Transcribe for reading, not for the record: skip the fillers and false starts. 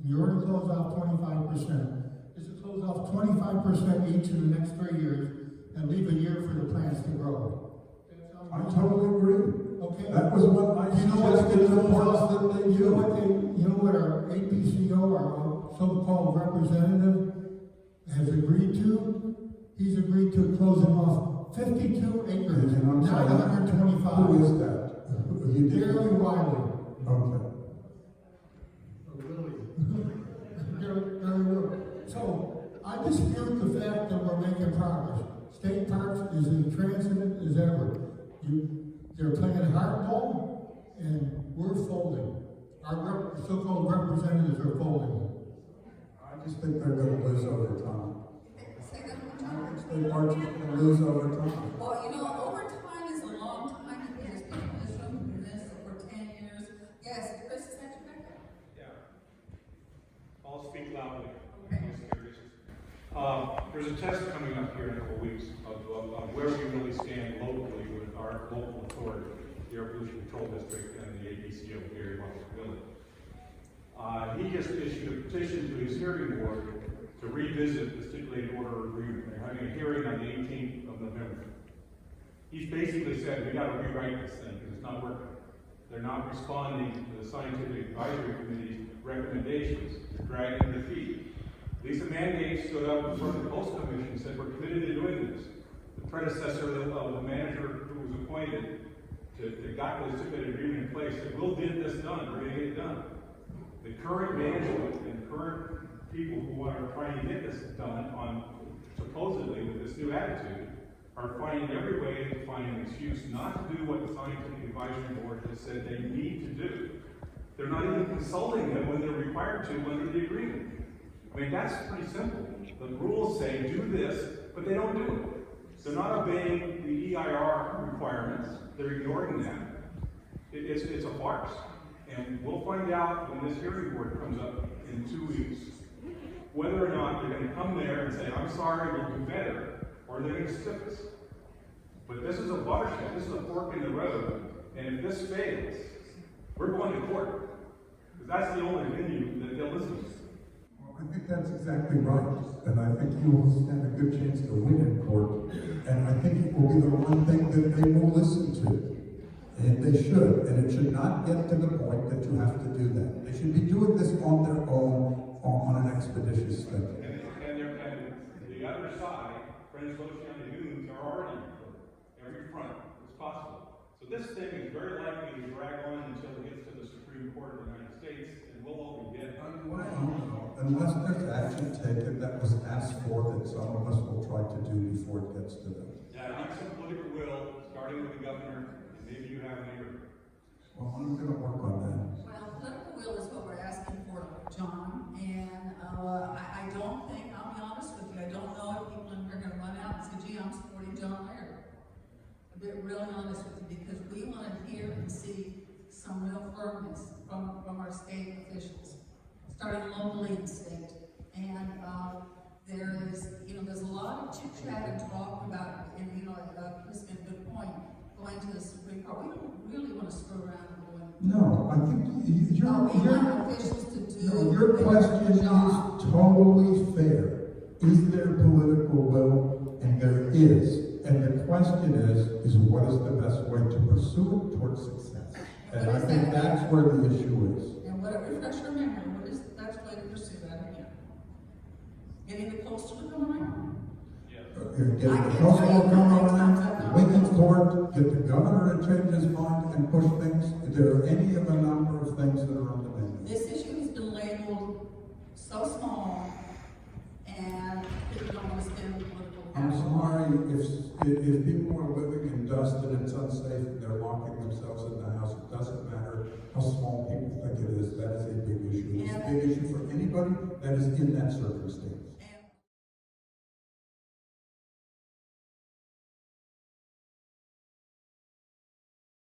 You already closed off 25%. Is to close off 25% each in the next 3 years and leave a year for the plants to grow. I totally agree. Okay. That was what I suggested in the parts that they do. You know what our APCO, our so-called representative, has agreed to? He's agreed to closing off 52 acres, And I'm not sorry, 125. Who is that? You did. Gary Wiley. Okay. Gary Wiley. So, I dispute the fact that we're making progress. State Parks is as intransigent as ever. They're playing hardball, and we're folding. Our so-called representatives are folding. I just think they're going to lose over time. Say that one time. State Parks is going to lose over time. Well, you know, overtime is a long time. There's been this for 10 years. Yes, Chris, is that your background? Yeah. I'll speak loudly. Okay. There's a test coming up here in a couple weeks of where we really stand locally with our local authority, the Air Pollution Control District and the APCO here in Village. He just issued a petition to his hearing board to revisit the stipulated order agreement. They're having a hearing on the 18th of November. He's basically said, we got to rewrite this thing because it's not working. They're not responding to the Scientific Advisory Committee's recommendations. They're dragging their feet. Lisa Mandate stood up in front of the Coastal Commission and said, we're committed to doing this. The predecessor of the manager who was appointed to got the stipulated agreement in place said, we'll get this done, we're going to get it done. The current management and the current people who are trying to get this done on supposedly with this new attitude are finding every way to find an excuse not to do what the Scientific Advisory Board has said they need to do. They're not even consulting them when they're required to under the agreement. I mean, that's pretty simple. The rules say do this, but they don't do it. They're not obeying the EIR requirements. They're ignoring them. It's a farce. And we'll find out when this hearing board comes up in 2 weeks whether or not they're going to come there and say, I'm sorry, we'll do better, or they're going to stiff us. But this is a watershed. This is a fork in the road. And if this fails, we're going to court. Because that's the only venue that they'll listen to. I think that's exactly right, and I think you will stand a good chance to win in court, and I think it will be the one thing that they will listen to, and they should, and it should not get to the point that you have to do that. They should be doing this on their own, on an expeditious schedule. And the other side, Friends of Oceano Dunes, are already every front as possible. So this thing is very likely to drag on until it gets to the Supreme Court of the United States, and we'll all be dead. Unless there's action taken that was asked for that some of us will try to do before it gets to them. Yeah, I need some political will, starting with the governor, and maybe you have an ear. Well, I'm going to work on that. Well, political will is what we're asking for, John, and I don't think, I'll be honest with you, I don't know if people in here are going to run out and say, gee, I'm supporting John Laird. I'll be really honest with you, because we want to hear and see some real firmness from our state officials, starting locally and state. And there is, there's a lot of chit-chat and talk about, and Chris made a good point, going to the Supreme Court. We don't really want to screw around and go in. No, I think We want officials to do your question is job. totally fair. Is there political will? And there is. And the question is what is the best way to pursue it towards success? And I think that's where the issue is. And refresh your memory, what is the best way to pursue that again? Getting the coastal to come around? Get the coastal to come around, Lincoln Court, get the governor to change his mind and push things. There are any of a number of things that are on the menu. This issue has been labeled so small, and people don't want to spend political I'm capital. sorry, if people are living in dust and it's unsafe and they're locking themselves in the house, it doesn't matter how small people think it is. That is a big issue. It's a big issue for anybody that is in that circumstance.